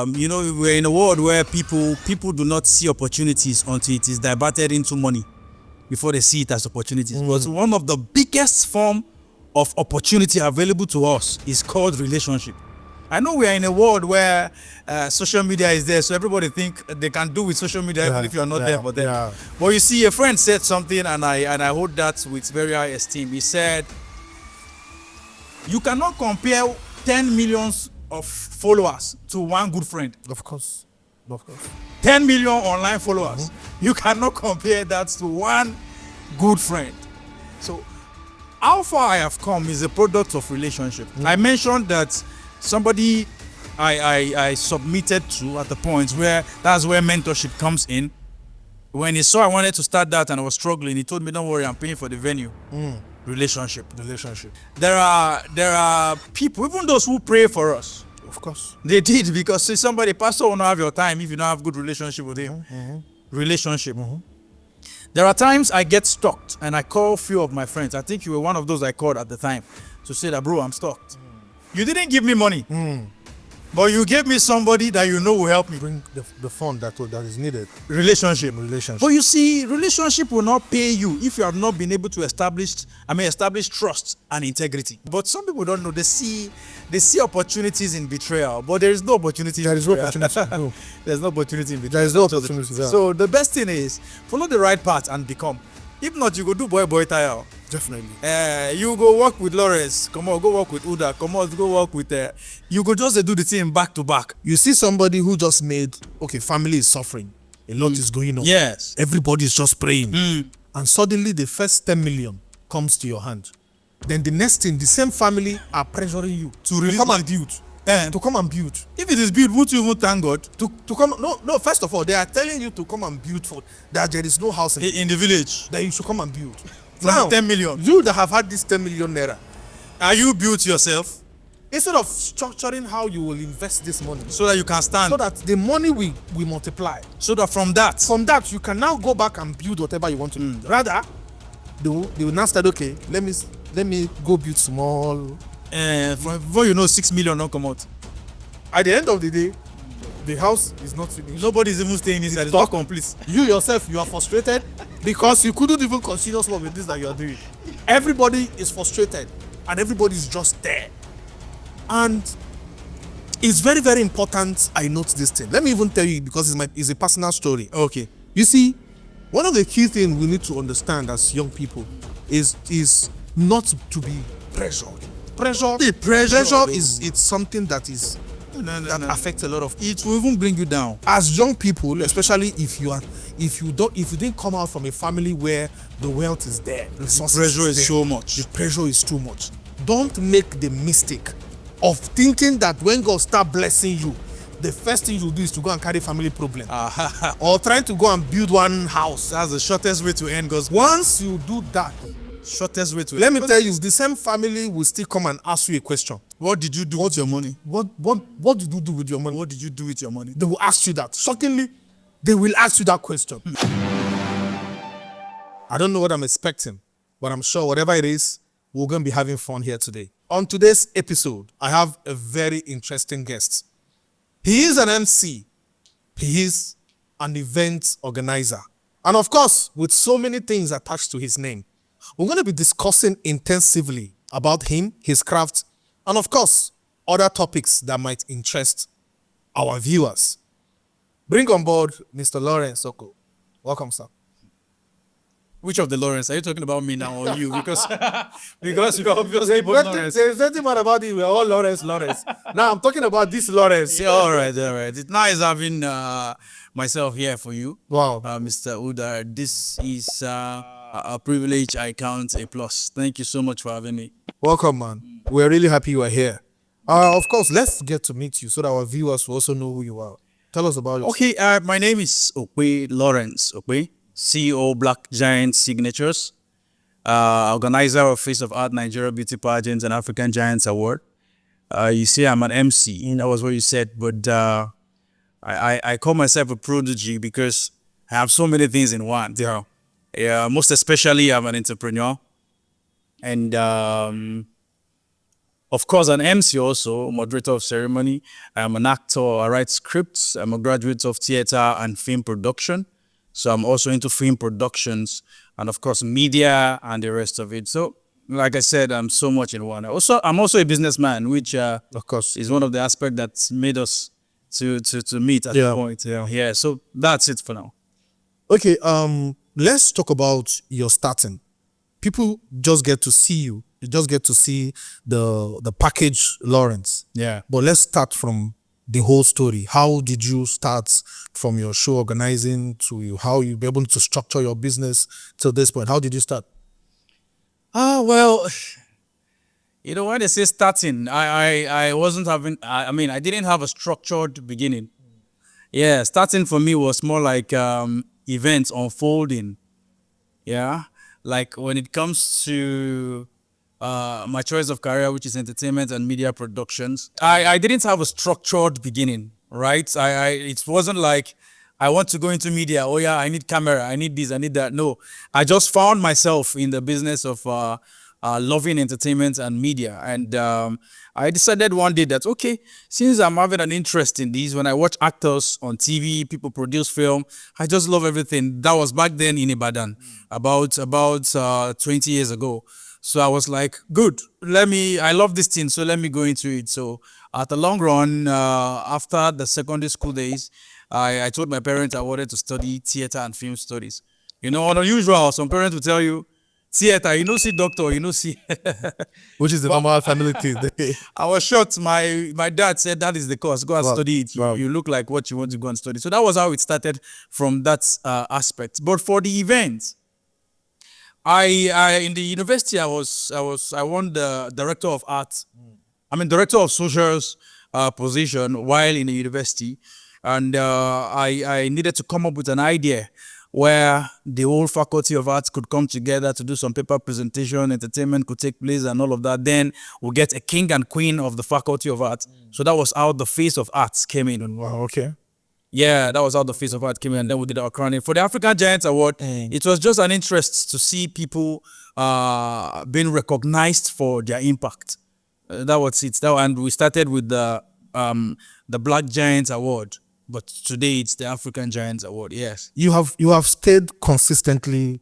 We're in a world where people do not see opportunities until it is diverted into money before they see it as opportunities. But one of the biggest form of opportunity available to us is called relationship. I know we are in a world where social media is there, so everybody think they can do with social media even if you are not there for them. Yeah. But you see, a friend said something, and I hold that with very high esteem. He said, "You cannot compare 10 millions of followers to one good friend. Of course. 10 million online followers. You cannot compare that to one good friend." So, how far I have come is a product of relationship. I mentioned that somebody I submitted to at the point where that's where mentorship comes in. When he saw I wanted to start that and I was struggling, he told me, "Don't worry, I'm paying for the venue." Relationship. There are people, even those who pray for us. Of course. They did, because see, somebody, pastor, will not have your time if you don't have good relationship with him. Relationship. There are times I get stuck and I call a few of my friends. I think you were one of those I called at the time to say that, "Bro, I'm stuck." You didn't give me money, but you gave me somebody that you know will help me. Bring the fund that is needed. Relationship. But you see, relationship will not pay you if you have not been able to establish trust and integrity. But some people don't know. They see opportunities in betrayal, but there is no opportunity. There is no opportunity. No. There's no opportunity in betrayal. There is no opportunity. So the best thing is follow the right path and become. If not, you go do boy tire. Definitely. You go work with Lawrence. Come on, go work with Uda. Come on, go work with. You go just do the thing back to back. You see somebody who just made, family is suffering. A lot is going on. Yes. Everybody is just praying. And suddenly the first 10 million comes to your hand. Then the next thing, the same family are pressuring you to come and build. To come and build. If it is build, won't you even thank God? To come, no. First of all, they are telling you to come and build for that. There is no house in the village. That you should come and build. Now, 10 million. You that have had this 10 million naira, are you built yourself? Instead of structuring how you will invest this money, so that you can stand, so that the money will multiply, so that from that you can now go back and build whatever you want to build. Rather, they will now start. Okay, let me go build small. Before you know, 6 million don't come out. At the end of the day, the house is not finished. Nobody is even staying inside. It's not complete. You yourself, you are frustrated because you couldn't even consider some of the things that you are doing. Everybody is frustrated and everybody is just there. And it's very, very important I note this thing. Let me even tell you, because it's a personal story. Okay. You see, one of the key things we need to understand as young people is not to be pressured. Pressure is something that is that affects a lot of people. It will even bring you down. As young people, especially if you didn't come out from a family where the wealth is there, the pressure is so much. The pressure is too much. Don't make the mistake of thinking that when God start blessing you, the first thing you do is to go and carry family problem. Or trying to go and build one house. That's the shortest way to end God's. Once you do that, shortest way to let me tell you, the same family will still come and ask you a question. What did you do with your money? What did you do with your money? What did you do with your money? They will ask you that. Shockingly, they will ask you that question. I don't know what I'm expecting, but I'm sure whatever it is, we're going to be having fun here today. On today's episode, I have a very interesting guest. He is an MC. He is an event organizer. And of course, with so many things attached to his name, we're going to be discussing intensively about him, his craft, and of course, other topics that might interest our viewers. Bring on board Mr. Lawrence Soko. Welcome, sir. Which of the Lawrence? Are you talking about me now or you? Because you are obviously both Lawrence. There's nothing bad about it. We're all Lawrence. Now I'm talking about this Lawrence. Yeah, all right. It's nice having myself here for you. Wow. Mr. Uda, this is a privilege I count a plus. Thank you so much for having me. Welcome, man. We're really happy you are here. Of course, let's get to meet you so that our viewers will also know who you are. Tell us about yourself. Okay, my name is Okwe Lawrence Okwe, CEO Black Giant Signatures, organizer of Face of Art Nigeria Beauty Pageants and African Giants Award. You say I'm an MC, that was what you said, but I call myself a prodigy because I have so many things in one. Yeah, most especially I'm an entrepreneur, and Of course, an MC also, moderator of ceremony. I'm an actor. I write scripts. I'm a graduate of theater and film production. So I'm also into film productions and of course media and the rest of it. So like I said, I'm so much in one. I'm also a businessman, which Of course. is one of the aspects that's made us to meet at Yeah. the point. Yeah. So that's it for now. Okay, let's talk about your starting. People just get to see you. You just get to see the package Lawrence. Yeah. But let's start from the whole story. How did you start from your show organizing to how you be able to structure your business till this point? How did you start? Well, you know, when they say starting, I wasn't having, I mean, I didn't have a structured beginning. Yeah, starting for me was more like events unfolding. Yeah, like when it comes to my choice of career, which is entertainment and media productions, I didn't have a structured beginning, right? It wasn't like I want to go into media. Oh yeah, I need camera, I need this, I need that. No, I just found myself in the business of loving entertainment and media, and I decided one day that okay, since I'm having an interest in these, when I watch actors on TV, people produce film, I just love everything. That was back then in Ibadan, about 20 years ago. So I was like, good, I love this thing, so let me go into it. So at the long run, after the secondary school days, I told my parents I wanted to study theater and film studies. You know, unusual, some parents will tell you, theater, you know, see doctor, you know, see. Which is the normal family thing. I was shocked. My dad said that is the course. Go and Wow. study it. Wow. You look like what you want to go and study. So that was how it started from that aspect. But for the event, I in the university I won the director of art. I mean director of socials position while in the university, and I needed to come up with an idea where the whole faculty of arts could come together to do some paper presentation, entertainment could take place and all of that. Then we'll get a king and queen of the faculty of arts. So that was how the face of arts came in. Wow, okay. Yeah, that was how the face of art came in, and then we did our crowning. For the African Giants Award, it was just an interest to see people being recognized for their impact. That was it. And we started with the Black Giants Award, but today it's the African Giants Award. Yes. You have stayed consistently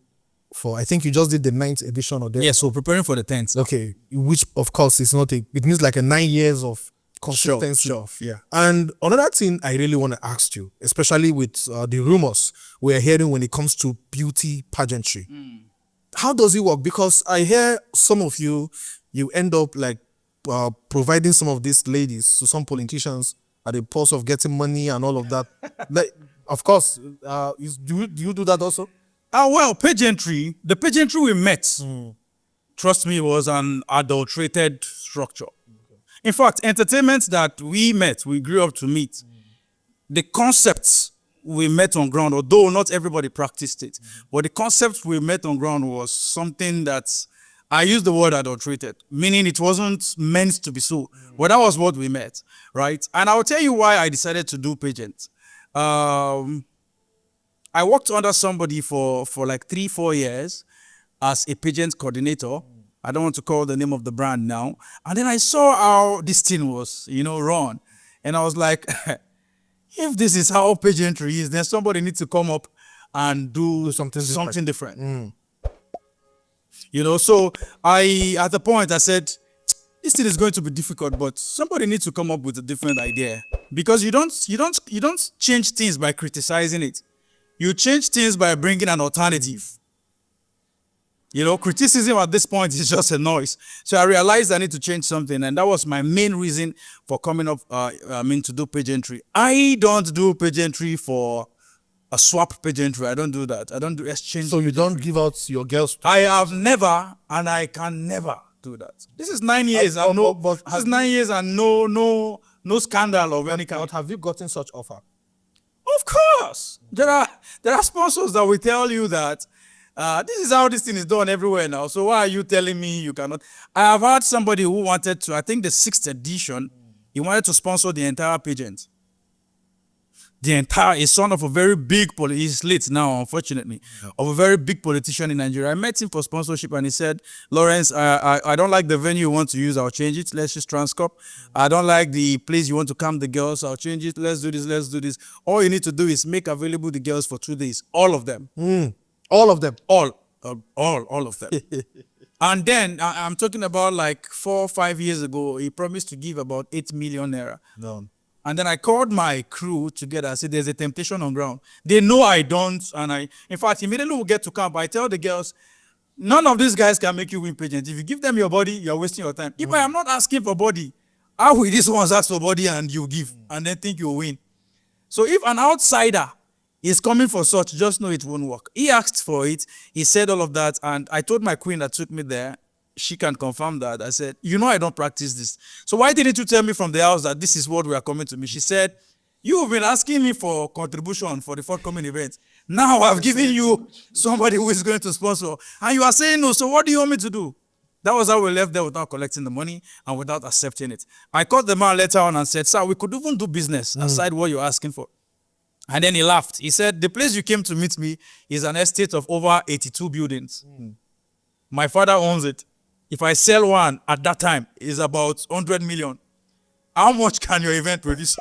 for, I think you just did the 9th edition or there. Yeah. So preparing for the 10th. Okay, which of course is not it means like a 9 years of consistency. Sure. Yeah. And another thing I really want to ask you, especially with the rumors we're hearing when it comes to beauty pageantry, how does it work? Because I hear some of you end up like providing some of these ladies to some politicians at the purse of getting money and all of that. Like, of course, do you do that also? Well, pageantry, the pageantry we met, trust me, was an adulterated structure. In fact, entertainment that we grew up to meet, the concepts we met on ground, although not everybody practiced it, but the concepts we met on ground was something that I use the word adulterated, meaning it wasn't meant to be so. But that was what we met, right? And I'll tell you why I decided to do pageant. I worked under somebody for like 3-4 years as a pageant coordinator. I don't want to call the name of the brand now. And then I saw how this thing was, run. And I was like, if this is how pageantry is, then somebody needs to come up and do something different. So at the point I said, this thing is going to be difficult, but somebody needs to come up with a different idea. Because you don't change things by criticizing it. You change things by bringing an alternative. Criticism at this point is just a noise. So I realized I need to change something, and that was my main reason for coming up, to do pageantry. I don't do pageantry for a swap pageantry. I don't do that. I don't do exchange. So you don't give out your girls? I have never, and I can never do that. This is 9 years. This is 9 years and no scandal of any kind. But have you gotten such offer? Of course. There are sponsors that will tell you that this is how this thing is done everywhere now. So why are you telling me you cannot? I have had somebody who wanted to, I think the 6th edition, he wanted to sponsor the entire pageant. the entire, a son of a very big he's late now, unfortunately, of a very big politician in Nigeria. I met him for sponsorship and he said, Lawrence, I don't like the venue you want to use, I'll change it. Let's just Transcorp. I don't like the place you want to camp the girls, I'll change it. Let's do this. All you need to do is make available the girls for 2 days. All of them. All of them. All of them. And then I'm talking about like 4 or 5 years ago, he promised to give about 8 million naira. No. And then I called my crew together. I said, there's a temptation on ground. They know I don't. And in fact, immediately we'll get to camp. I tell the girls, none of these guys can make you win pageant. If you give them your body, you're wasting your time. If I am not asking for body, how will these ones ask for body and you give and then think you'll win? So if an outsider is coming for such, just know it won't work. He asked for it. He said all of that. And I told my queen that took me there, she can confirm that. I said, you know I don't practice this. So why didn't you tell me from the house that this is what we are coming to me? She said, you've been asking me for contribution for the forthcoming event. Now I've given you somebody who is going to sponsor. And you are saying no, so what do you want me to do? That was how we left there without collecting the money and without accepting it. I called the man later on and said, sir, we could even do business aside what you're asking for. And then he laughed. He said, the place you came to meet me is an estate of over 82 buildings. My father owns it. If I sell one at that time, it's about 100 million. How much can your event produce?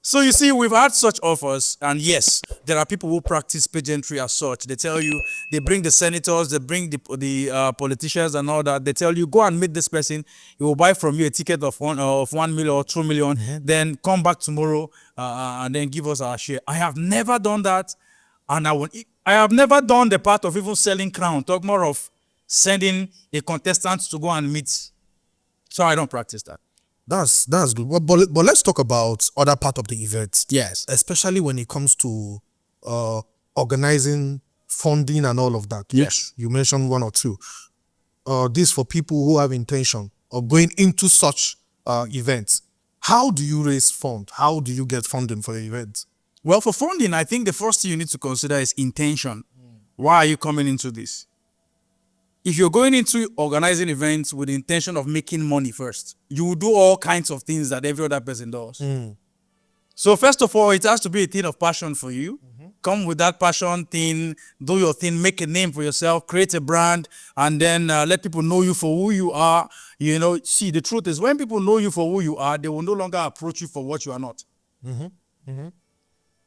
So you see, we've had such offers, and yes, there are people who practice pageantry as such. They tell you, they bring the senators, they bring the politicians and all that. They tell you, go and meet this person. He will buy from you a ticket of 1 million or 2 million, then come back tomorrow and then give us our share. I have never done that, and I have never done the part of even selling crown. Talk more of sending a contestant to go and meet. So I don't practice that. That's good. But let's talk about other part of the event. Yes. Especially when it comes to organizing funding and all of that. Yes. You mentioned 1 or 2. This for people who have intention of going into such events. How do you raise funds? How do you get funding for the event? Well, for funding, I think the first thing you need to consider is intention. Why are you coming into this? If you're going into organizing events with the intention of making money first, you will do all kinds of things that every other person does. So first of all, it has to be a thing of passion for you. Come with that passion thing, do your thing, make a name for yourself, create a brand, and then let people know you for who you are. You know, see, the truth is when people know you for who you are, they will no longer approach you for what you are not.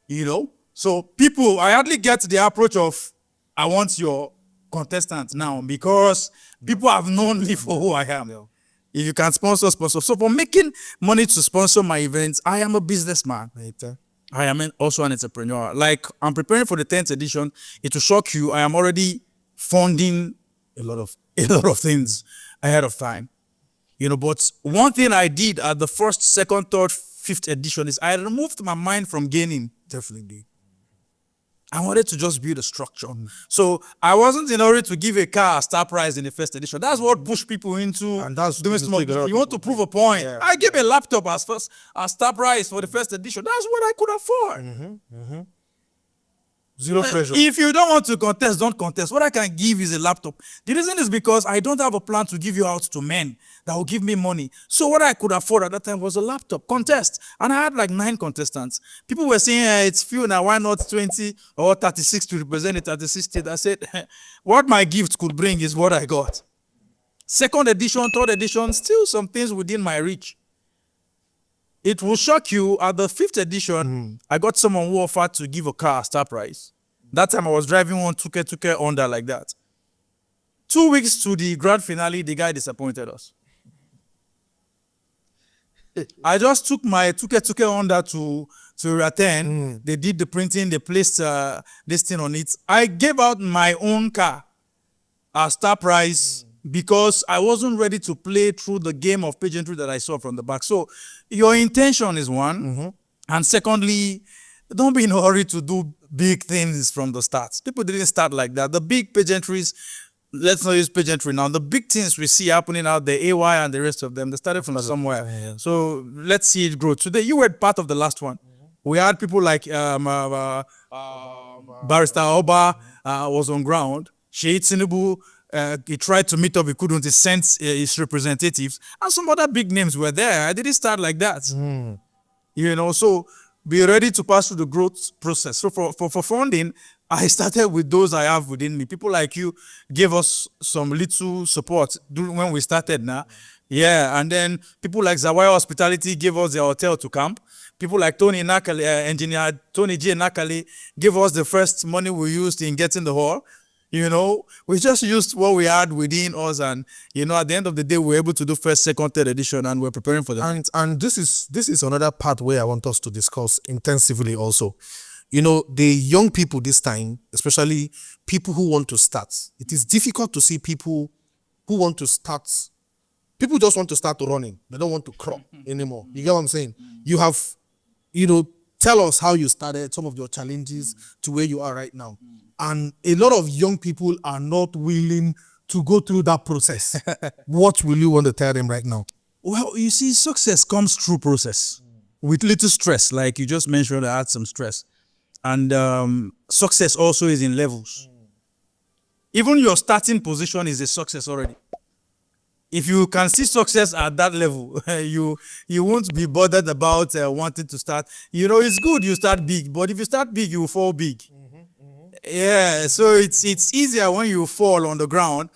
You know? So people, I hardly get the approach of, I want your contestant now because people have known me for who I am. If you can sponsor. So for making money to sponsor my events, I am a businessman. I am also an entrepreneur. Like, I'm preparing for the 10th edition. It will shock you. I am already funding a lot of things ahead of time. You know, but one thing I did at the 1st, 2nd, 3rd, 5th edition is I removed my mind from gaining. Definitely. I wanted to just build a structure. So I wasn't in a hurry to give a car a star prize in the 1st edition. That's what pushed people into And that's doing small. You want to prove a point. Yeah. I gave a laptop as star prize for the 1st edition. That's what I could afford. Zero pressure. If you don't want to contest, don't contest. What I can give is a laptop. The reason is because I don't have a plan to give you out to men that will give me money. So what I could afford at that time was a laptop. Contest. And I had like 9 contestants. People were saying, it's few now, why not 20 or 36 to represent it at the 60th? I said, what my gift could bring is what I got. 2nd edition, 3rd edition, still some things within my reach. It will shock you, at the 5th edition, I got someone who offered to give a car a star prize. That time I was driving one tuke Honda like that. 2 weeks to the grand finale, the guy disappointed us. I just took my tuke Honda to Area 10. They did the printing, they placed this thing on it. I gave out my own car a star prize because I wasn't ready to play through the game of pageantry that I saw from the back. So your intention is one. And secondly, don't be in a hurry to do big things from the start. People didn't start like that. The big pageantries, let's not use pageantry now. The big things we see happening out there, AY and the rest of them, they started from somewhere. So let's see it grow. Today, you were part of the last one. We had people like Barrister Oba was on ground. Sheikh Tinubu, he tried to meet up, he couldn't. He sent his representatives, and some other big names were there. I didn't start like that. You know, so be ready to pass through the growth process. So for funding, I started with those I have within me. People like you gave us some little support when we started now. Yeah, and then people like Zawaya Hospitality gave us the hotel to camp. People like Tony Nakali, engineer Tony J. Nakali, gave us the first money we used in getting the hall. We just used what we had within us, and at the end of the day, we were able to do first, second, third edition, and we're preparing for that. And this is another part where I want us to discuss intensively also. The young people this time, especially people who want to start, it is difficult to see people who want to start. People just want to start running. They don't want to crawl anymore. You get what I'm saying? You have, tell us how you started, some of your challenges to where you are right now. And a lot of young people are not willing to go through that process. What will you want to tell them right now? Well, you see, success comes through process with little stress. Like you just mentioned, I had some stress. And success also is in levels. Even your starting position is a success already. If you can see success at that level, you won't be bothered about wanting to start. It's good you start big, but if you start big, you will fall big. Yeah, so it's easier when you fall on the ground,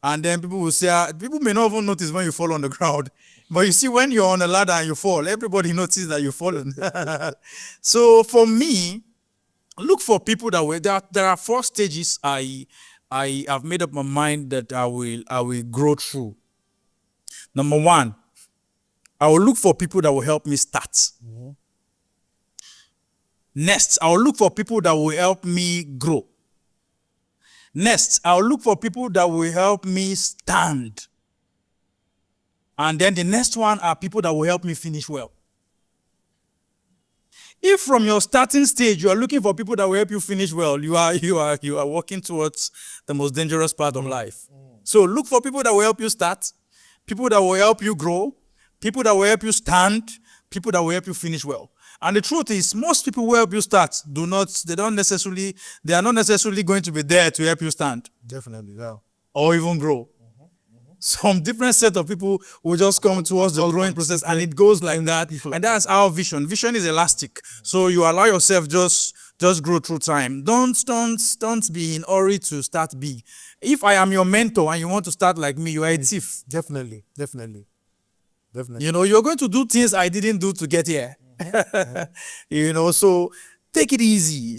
and then people will say, people may not even notice when you fall on the ground, but you see when you're on a ladder and you fall, everybody notices that you've fallen. So for me, look for people there are 4 stages I have made up my mind that I will grow through. Number 1, I will look for people that will help me start. Next, I will look for people that will help me grow. Next, I will look for people that will help me stand. And then the next one are people that will help me finish well. If from your starting stage you are looking for people that will help you finish well, you are walking towards the most dangerous part of life. So look for people that will help you start, people that will help you grow, people that will help you stand, people that will help you finish well. And the truth is, most people who help you start they are not necessarily going to be there to help you stand. Definitely, yeah. Or even grow. Some different set of people will just come towards the growing process, and it goes like that. And that's our vision. Vision is elastic. So you allow yourself just grow through time. Don't be in a hurry to start big. If I am your mentor and you want to start like me, you are a thief. Definitely. You're going to do things I didn't do to get here. So take it easy.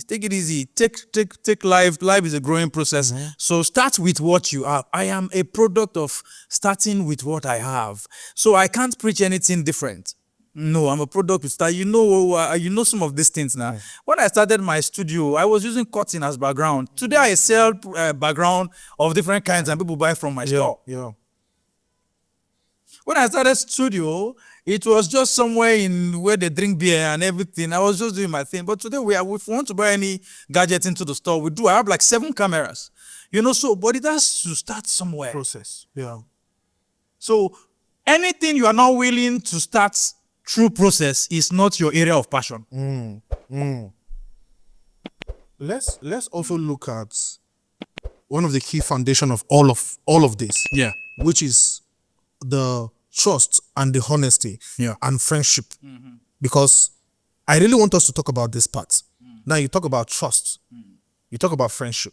Take life. Life is a growing process. So start with what you have. I am a product of starting with what I have. So I can't preach anything different. No, I'm a product of start. You know some of these things now. When I started my studio, I was using cotton as background. Today I sell background of different kinds and people buy from my store. Yeah. When I started studio, it was just somewhere in where they drink beer and everything. I was just doing my thing. But today, if we want to buy any gadget into the store, we do. I have like 7 cameras. But it has to start somewhere. Process. Yeah. So anything you are not willing to start through process is not your area of passion. Let's also look at one of the key foundation of all of this. Yeah. Which is the trust and the honesty and friendship. Because I really want us to talk about this part. Now you talk about trust. You talk about friendship.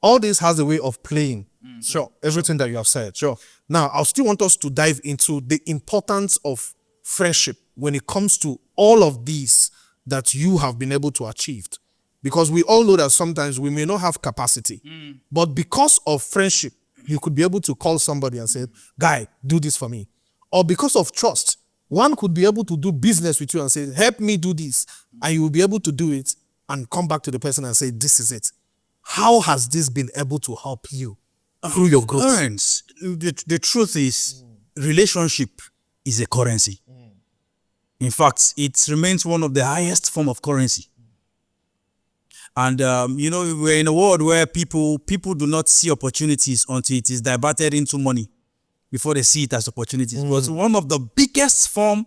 All this has a way of playing. Sure. Everything that you have said. Sure. Now, I still want us to dive into the importance of friendship when it comes to all of these that you have been able to achieve. Because we all know that sometimes we may not have capacity. But because of friendship, you could be able to call somebody and say, guy, do this for me. Or because of trust, one could be able to do business with you and say, help me do this. And you will be able to do it and come back to the person and say, this is it. How has this been able to help you through your growth? Ernst, the truth is, relationship is a currency. In fact, it remains one of the highest form of currency. And, we're in a world where people do not see opportunities until it is diverted into money before they see it as opportunities. But one of the biggest form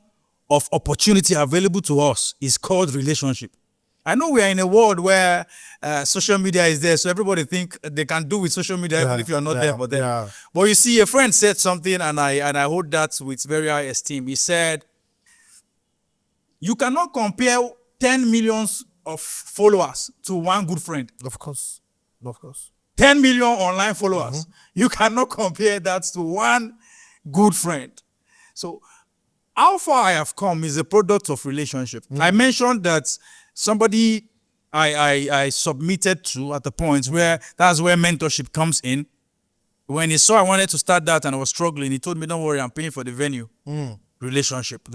of opportunity available to us is called relationship. I know we are in a world where social media is there, so everybody think they can do with social media even if you are not there for them. Yeah. But you see, a friend said something, and I hold that with very high esteem. He said, you cannot compare 10 millions of followers to one good friend. Of course. 10 million online followers. You cannot compare that to one good friend. So how far I have come is a product of relationship. I mentioned that somebody I submitted to at the point where that's where mentorship comes in. When he saw I wanted to start that and I was struggling, he told me, don't worry, I'm paying for the venue. Relationship.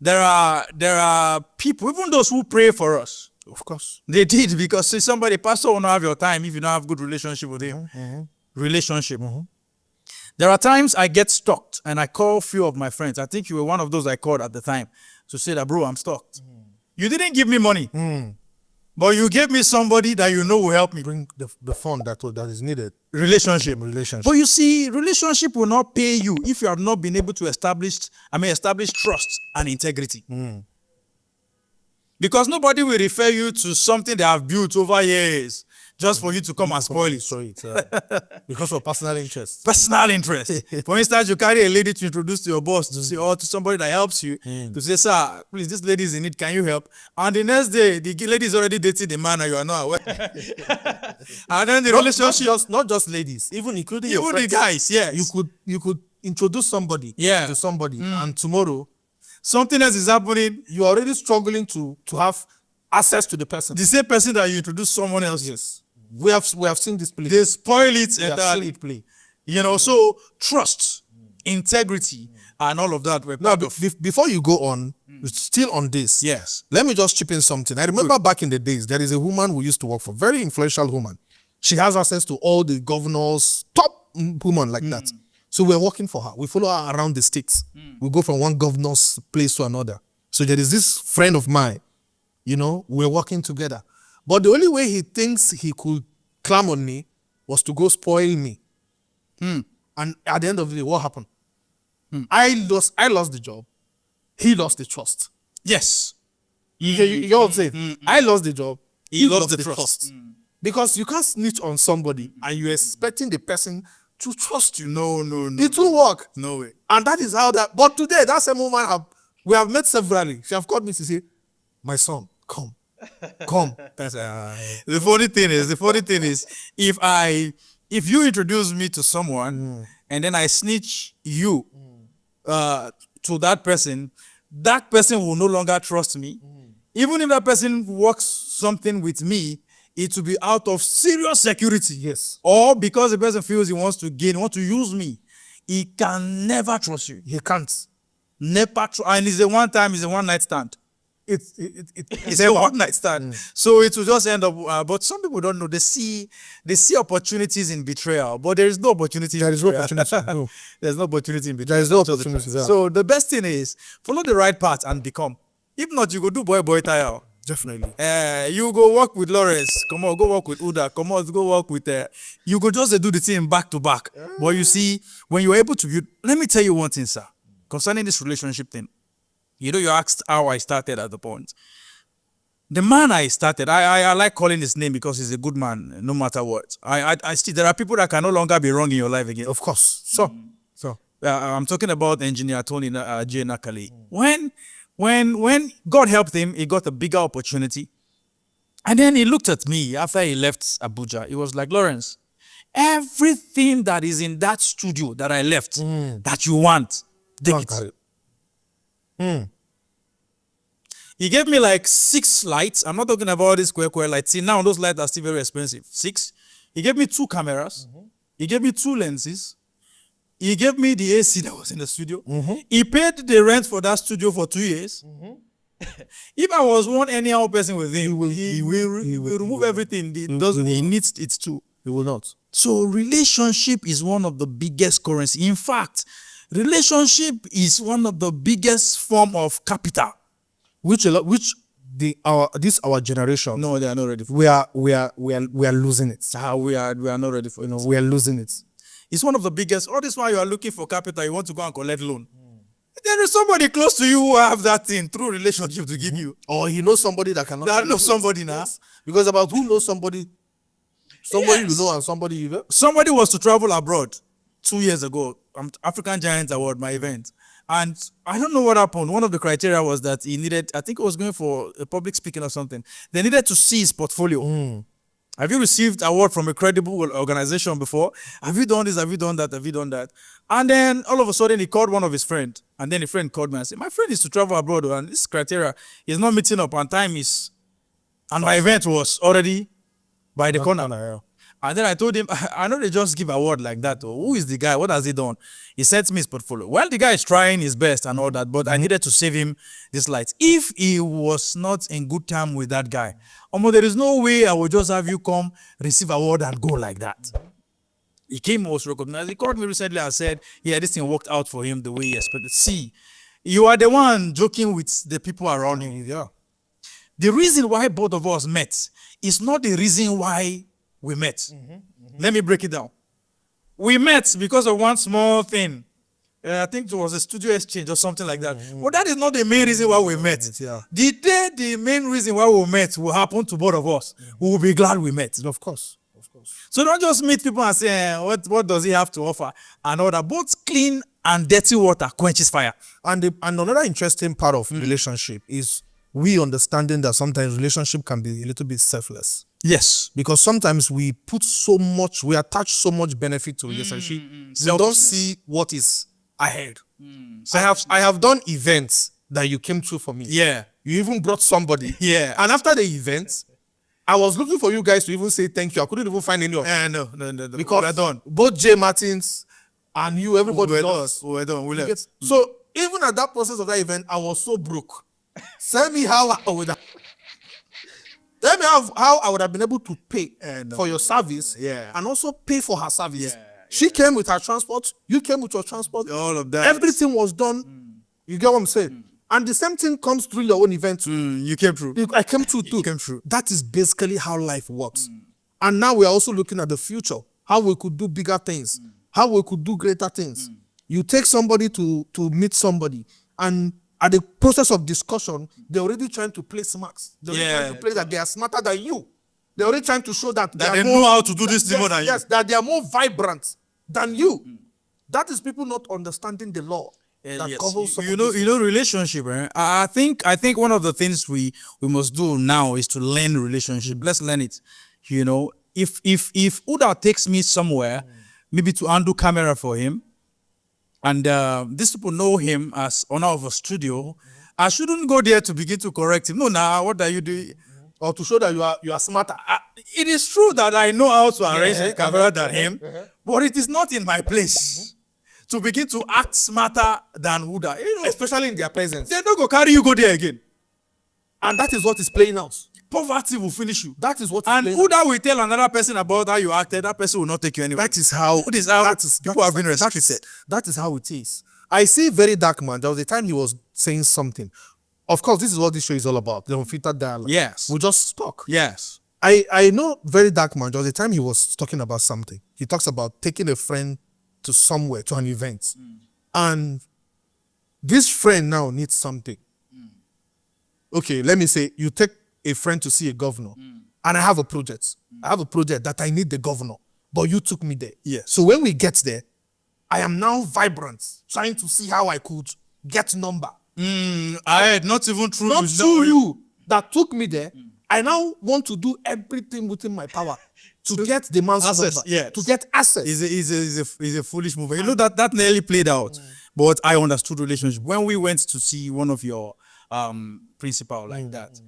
There are people, even those who pray for us. Of course. They did, because see, somebody, pastor will not have your time if you don't have good relationship with him. Relationship. There are times I get stuck and I call a few of my friends. I think you were one of those I called at the time to say that, bro, I'm stuck. You didn't give me money, but you gave me somebody that you know will help me. Bring the fund that is needed. Relationship. But you see, relationship will not pay you if you have not been able to establish trust and integrity. Because nobody will refer you to something they have built over years just for you to come and spoil it. Because of personal interest. Personal interest. For instance, you carry a lady to introduce to your boss to say, or to somebody that helps you to say, sir, please, this lady is in need. Can you help? And the next day, the lady is already dating the man and you are not aware. And then the relationship, not just ladies, even including your even friends. the guys, yes. You could introduce somebody to somebody, and tomorrow something else is happening. You are already struggling to have access to the person. The same person that you introduce someone else. Yes. We have seen this play. They spoil it They have entirely. seen it play. You know, so trust, integrity, and all of that. Now, before you go on, still on this. Yes. Let me just chip in something. I remember back in the days, there is a woman who used to work for, very influential woman. She has access to all the governors, top woman like that. So we're working for her. We follow her around the states. We go from one governor's place to another. So there is this friend of mine, you know, we're working together. But the only way he thinks he could climb on me was to go spoil me. And at the end of the day, what happened? I lost the job. He lost the trust. Yes. You know what I'm saying? I lost the job. He lost the trust. Because you can't snitch on somebody and you're expecting the person to trust you. No. It won't work. No way. And that is how that. But today, that same woman we have met severally. She have called me to say, my son, come. The funny thing is, if you introduce me to someone and then I snitch you to that person will no longer trust me. Even if that person works something with me, it will be out of serious security. Yes. Or because the person feels he wants to use me. He can never trust you. He can't. Never and it's a one night stand. It's a one night stand. So it will just end up. But some people don't know. They see opportunities in betrayal, but there is no opportunity. There is no opportunity. No. There's no opportunity in betrayal. There is no opportunity. So the best thing is follow the right path and become. If not, you go do boy tire. Definitely. You go work with Lawrence. Come on, go work with Uda. Come on, go work with. You go just do the thing back to back. But you see, when you're able to, let me tell you one thing, sir, concerning this relationship thing. You know, you asked how I started at the point. The man I started, I like calling his name because he's a good man, no matter what. I see there are people that can no longer be wrong in your life again. Of course. So I'm talking about engineer Tony J. Nakali. When God helped him, he got a bigger opportunity. And then he looked at me after he left Abuja. He was like, Lawrence, everything that is in that studio that I left, that you want, take it. He gave me like 6 lights. I'm not talking about these square lights. See, now those lights are still very expensive. 6. He gave me 2 cameras. He gave me 2 lenses. He gave me the AC that was in the studio. He paid the rent for that studio for 2 years. If I was one anyhow person with him, he will remove everything. He needs it too. He will not. So relationship is one of the biggest currency. In fact, relationship is one of the biggest form of capital. This our generation. No, they are not ready for. We are losing it. We are not ready for. We are losing it. It's one of the biggest. All this while you are looking for capital, you want to go and collect loan. There is somebody close to you who have that thing through relationship to give you. Or he knows somebody that cannot. That knows somebody now. Because about who knows somebody. Somebody you know and somebody you know. Somebody was to travel abroad 2 years ago. African Giants Award, my event. And I don't know what happened. One of the criteria was that he needed, I think it was going for a public speaking or something. They needed to see his portfolio. Have you received award from a credible organization before? Have you done this? Have you done that? Have you done that? And then all of a sudden he called one of his friends. And then a friend called me and said, my friend is to travel abroad and this criteria is not meeting up and time is, and my event was already by the corner. And then I told him, I know they just give award like that. Who is the guy? What has he done? He sent me his portfolio. Well, the guy is trying his best and all that, but I needed to save him this light. If he was not in good time with that guy, there is no way I will just have you come, receive award and go like that. He came, was recognized. He called me recently and said, yeah, this thing worked out for him the way he expected. See, you are the one joking with the people around him. Yeah. The reason why both of us met is not the reason why we met. Let me break it down. We met because of one small thing. I think it was a studio exchange or something like that. But that is not the main reason why we met. The day the main reason why we met will happen to both of us, we will be glad we met. Of course. So don't just meet people and say, what does he have to offer? And all that. Both clean and dirty water quenches fire. And another interesting part of relationship is we understanding that sometimes relationship can be a little bit selfless. Yes. Because sometimes we we attach so much benefit to relationship. We don't see what is ahead. So I have done events that you came through for me. Yeah. You even brought somebody. Yeah. And after the event, I was looking for you guys to even say thank you. I couldn't even find any of them. No. Because we're done. Both Jay Martins and you, everybody we're done. We left. So even at that process of that event, I was so broke. Tell me how I would have been able to pay for your service, and also pay for her service. She came with her transport, you came with your transport. All of that. Everything was done. You get what I'm saying? And the same thing comes through your own event. You came through. I came through too. You came through. That is basically how life works. And now we are also looking at the future, how we could do bigger things, how we could do greater things. You take somebody to meet somebody, and at the process of discussion, they're already trying to play smarts. They're trying to play that they are smarter than you. They're already trying to show that they know how to do this thing more than you. Yes, that they are more vibrant than you. That is people not understanding the law. That covers you know, relationship. I think one of the things we must do now is to learn relationship. Let's learn it. You know, if Uda takes me somewhere, maybe to undo camera for him, and these people know him as owner of a studio, I shouldn't go there to begin to correct him. No, what are you doing? Or to show that you are smarter. It is true that I know how to arrange the camera than him, but it is not in my place to begin to act smarter than Uda. You know, especially in their presence. They don't go carry you go there again. And that is what is playing out. Poverty will finish you. That is what. And Uda will tell another person about how you acted. That person will not take you anywhere. That is how. People have been restricted. That is how it is. I see very dark man. There was a time he was saying something. Of course, this is what this show is all about. The unfiltered dialogue. Yes. We just talk. Yes. I know very dark man. There was a time he was talking about something. He talks about taking a friend to somewhere, to an event. And this friend now needs something. Okay, let me say you take a friend to see a governor, and I have a project. I have a project that I need the governor, but you took me there. Yes. So when we get there, I am now vibrant, trying to see how I could get number. I had not even true. Not through you that took me there. I now want to do everything within my power to get the man's access. number, Yeah, to get access. Is a foolish move. You know that nearly played out, but I understood relationship when we went to see one of your principal like that.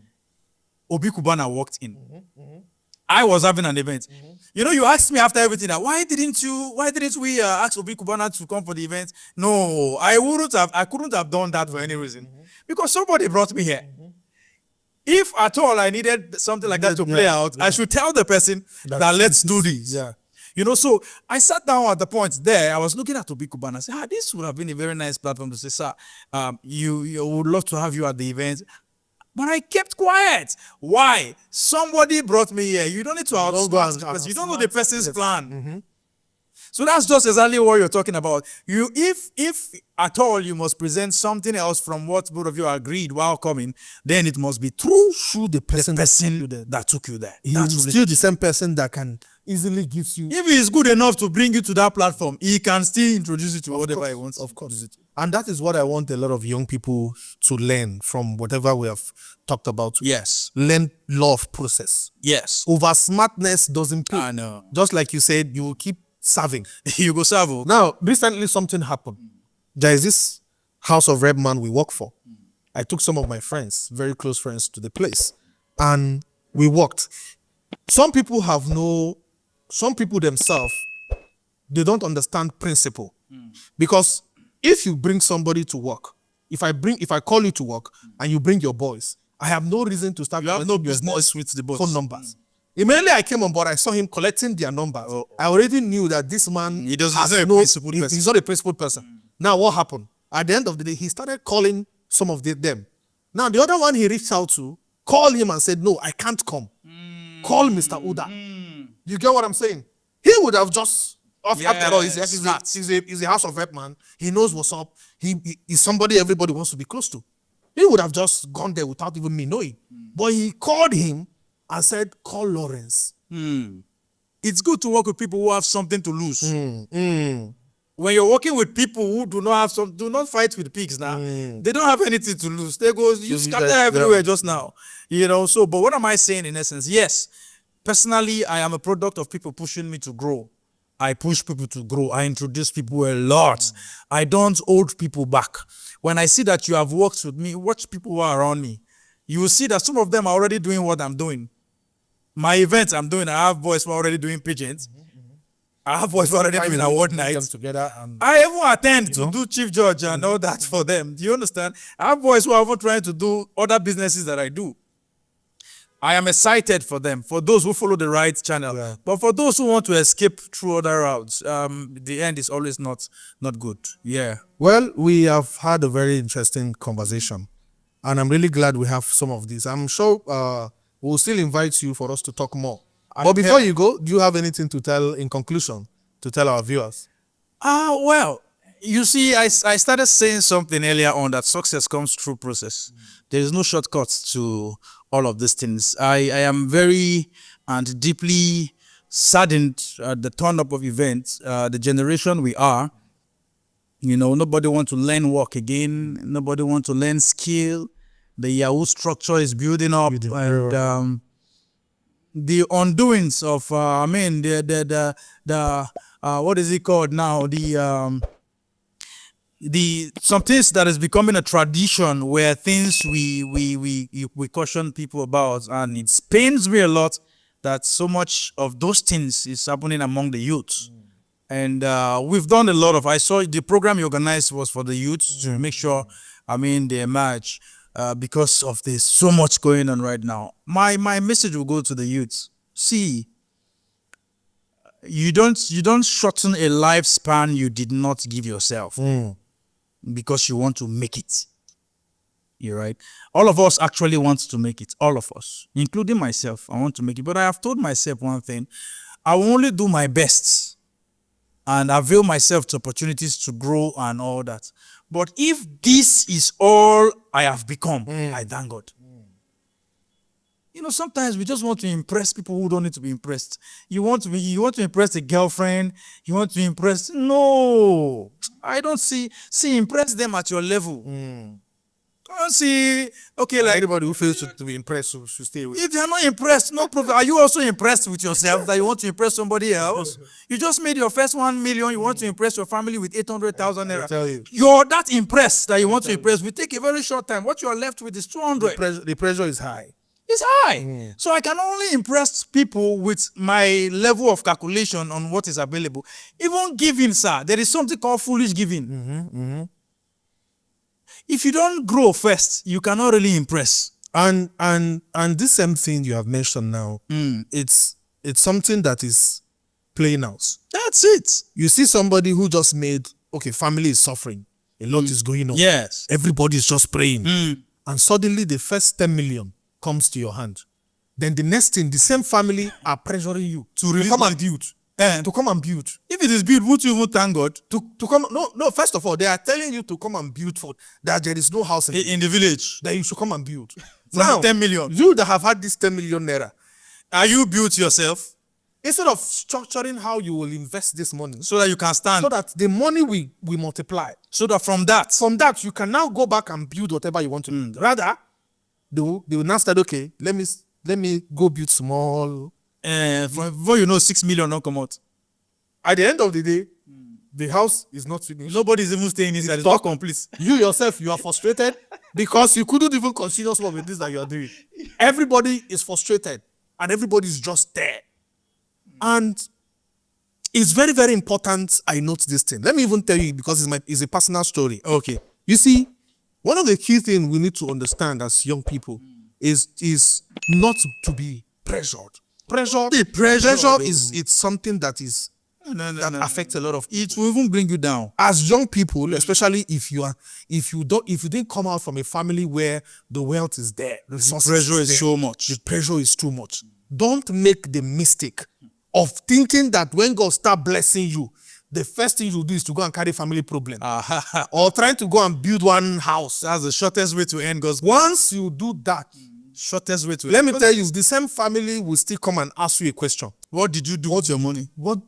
Obi Kubana walked in. I was having an event. You know, you asked me after everything that why didn't we ask Obi Kubana to come for the event? No, I couldn't have done that for any reason. Because somebody brought me here. If at all I needed something like that to play out, I should tell the person that let's do this. Yeah. You know, so I sat down at the point there. I was looking at Obi Kubana and said, this would have been a very nice platform to say, sir, you would love to have you at the event. But I kept quiet. Why? Somebody brought me here. You don't need to outsmart because you don't know the person's plan. So that's just exactly what you're talking about. If at all you must present something else from what both of you agreed while coming, then it must be through the person that took you there. He's still the same person that can easily give you. If he is good enough to bring you to that platform, he can still introduce you to whatever he wants. Of course. And that is what I want a lot of young people to learn from whatever we have talked about. Yes. Learn law of process. Yes. Over smartness doesn't pay. I know. Just like you said, you will keep serving. You go serve. Now, recently something happened. There is this house of rep man we work for. I took some of my friends, very close friends, to the place, and we worked. Some people themselves, they don't understand principle. Because if you bring somebody to work, if I call you to work and you bring your boys, I have no reason to start. You have no business with the boys. Phone numbers. Immediately I came on board, I saw him collecting their numbers. I already knew that this man He's not a principled person. He's not a principled person. Now what happened? At the end of the day, he started calling some of them. Now the other one he reached out to called him and said, "No, I can't come. Call Mr. Uda." You get what I'm saying? He would have just after all, he's a house of rep man. He knows what's up. He's somebody everybody wants to be close to. He would have just gone there without even me knowing. But he called him and said, "Call Lawrence." It's good to work with people who have something to lose. When you're working with people who do not fight with pigs now. They don't have anything to lose. They go, you scatter everywhere just now. So, but what am I saying in essence? Yes, personally, I am a product of people pushing me to grow. I push people to grow. I introduce people a lot. I don't hold people back. When I see that you have worked with me, watch people who are around me. You will see that some of them are already doing what I'm doing. My events I'm doing, I have boys who are already doing pigeons. I have boys who are already doing award nights. Together and I even attend to do chief judge and all that for them. Do you understand? I have boys who are even trying to do other businesses that I do. I am excited for them, for those who follow the right channel. Yeah. But for those who want to escape through other routes, the end is always not good. Yeah. Well, we have had a very interesting conversation, and I'm really glad we have some of these. I'm sure we'll still invite you for us to talk more. But before you go, do you have anything to tell in conclusion to tell our viewers? Well, you see, I started saying something earlier on that success comes through process. There is no shortcuts to all of these things. I am very and deeply saddened at the turn up of events, the generation we are. Nobody wants to learn work again. Nobody wants to learn skill. The Yahoo structure is building up, and the undoings of what is it called now? The some things that is becoming a tradition where things we caution people about, and it pains me a lot that so much of those things is happening among the youths. And we've done a lot of. I saw the program you organized was for the youths to make sure, they emerge. Because of this so much going on right now. My message will go to the youths. See, you don't shorten a lifespan you did not give yourself because you want to make it. You're right. All of us actually want to make it. All of us, including myself. I want to make it. But I have told myself one thing. I will only do my best and avail myself to opportunities to grow and all that. But if this is all I have become, I thank God. Sometimes we just want to impress people who don't need to be impressed. You want to impress a girlfriend. You want to impress. No, I don't see. Impress them at your level. I don't see. Okay, like Anybody who fails to be impressed should stay away. if they are not impressed, no problem. Are you also impressed with yourself that you want to impress somebody else? You just made your first 1 million. You want to impress your family with 800,000 naira. I tell you. You're that impressed that you want to impress. We take a very short time. What you are left with is 200. The pressure is high. It's high. So I can only impress people with my level of calculation on what is available. Even giving, sir, there is something called foolish giving. If you don't grow first, you cannot really impress. And this same thing you have mentioned now, it's something that is playing out. That's it. You see somebody who just made, family is suffering. A lot is going on. Yes. Everybody is just praying. And suddenly the first 10 million comes to your hand. Then the next thing, the same family are pressuring you to come and build. To come and build. If it is built, would you even thank God? To come, no, first of all, they are telling you to come and build for that there is no house In the village. that you should come and build. Now, 10 million. You that have had this 10 million naira, Are you built yourself? instead of structuring how you will invest this money, So that you can stand. so that the money will multiply. So that from that, You can now go back and build whatever you want to build. Rather, they will now start, okay, let me go build small. before you know, 6 million not come out. At the end of the day, the house is not finished. Nobody's even staying inside. It's not complete. You yourself, you are frustrated because you couldn't even consider some of the things that you are doing. Everybody is frustrated and everybody is just there. And it's very, very important I note this thing. Let me even tell you, because it's a personal story. Okay. You see, one of the key things we need to understand as young people is not to be pressured. Pressure it's something that is that affects a lot of people. It will even bring you down. As young people, especially if you didn't come out from a family where the wealth is there, the Pressure is so much. The pressure is too much. Don't make the mistake of thinking that when God start blessing you, the first thing you do is to go and carry family problem. Or trying to go and build one house. That's the shortest way to end God's. Once you do that, Shortest way to let me tell you, the same family will still come and ask you a question. What did you do with your money? What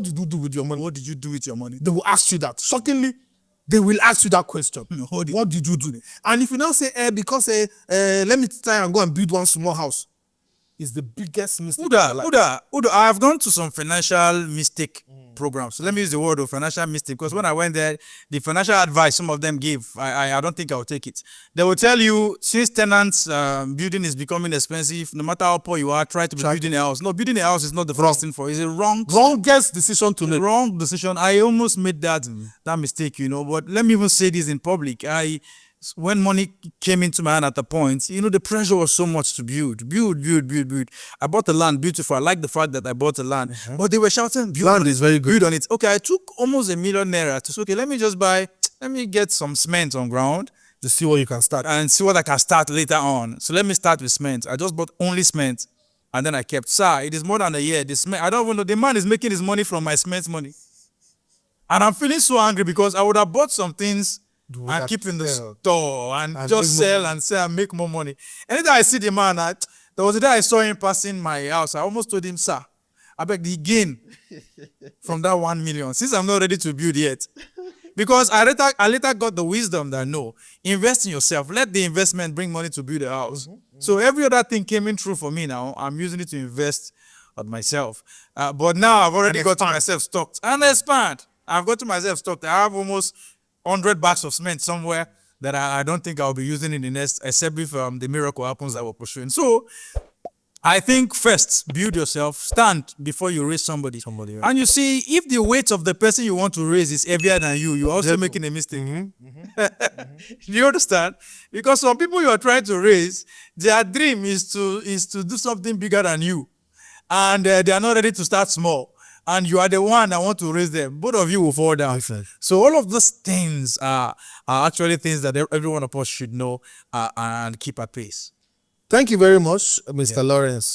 did you do with your money? What did you do with your money? They will ask you that. Shockingly, they will ask you that question. What did you do? And if you now say, because let me try and go and build one small house, is the biggest mistake. Uda, I have gone to some financial mistake programs. So let me use the word of financial mistake, because when I went there, the financial advice some of them gave, I don't think I will take it. They will tell you, since tenants building is becoming expensive, no matter how poor you are, try to be building a house. No, building a house is not the first thing for you. It's a wrongest decision to make. Wrong decision. I almost made that mistake, But let me even say this in public. When money came into my hand at the point, the pressure was so much to build. I bought the land, beautiful. I like the fact that I bought the land. But they were shouting, land is very good. Build on it. Okay, I took almost ₦1 million to say, okay, let me get some cement on ground. To see what you can start. And see what I can start later on. So let me start with cement. I just bought only cement. And then I kept, sir, it is more than a year. The cement, I don't even know, the man is making his money from my cement money. And I'm feeling so angry because I would have bought some things and keep in the store and just sell and make more money. Anytime I see the man, there was a day I saw him passing my house. I almost told him, sir, I beg the gain from that 1 million, since I'm not ready to build yet. Because I later got the wisdom that no, invest in yourself. Let the investment bring money to build a house. So every other thing came in true for me now. I'm using it to invest on myself. But now I've already got myself stocked and expand. I've got myself stocked. I have almost 100 bags of cement somewhere that I don't think I'll be using in the next, except if the miracle happens that we're pursuing. So I think first, build yourself, stand before you raise somebody. Right. And you see, if the weight of the person you want to raise is heavier than you're also making a mistake. Do you understand? Because some people you are trying to raise, their dream is to do something bigger than you. And they are not ready to start small. And you are the one that want to raise them. Both of you will fall down. So all of those things are actually things that every one of us should know and keep at pace. Thank you very much, Mr. Lawrence.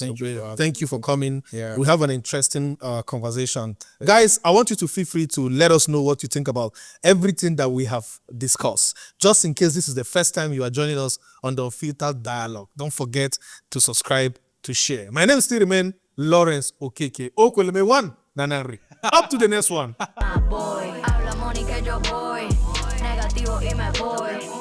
Thank you for coming. Yeah. We have an interesting conversation. Guys, I want you to feel free to let us know what you think about everything that we have discussed. Just in case this is the first time you are joining us on the Unfiltered Dialogue, don't forget to subscribe, to share. My name still remains Lawrence Okeke. Okweleme 1. Nanari. Up to the next one. Boy, habla Mónica, yo voy. Negativo y me voy.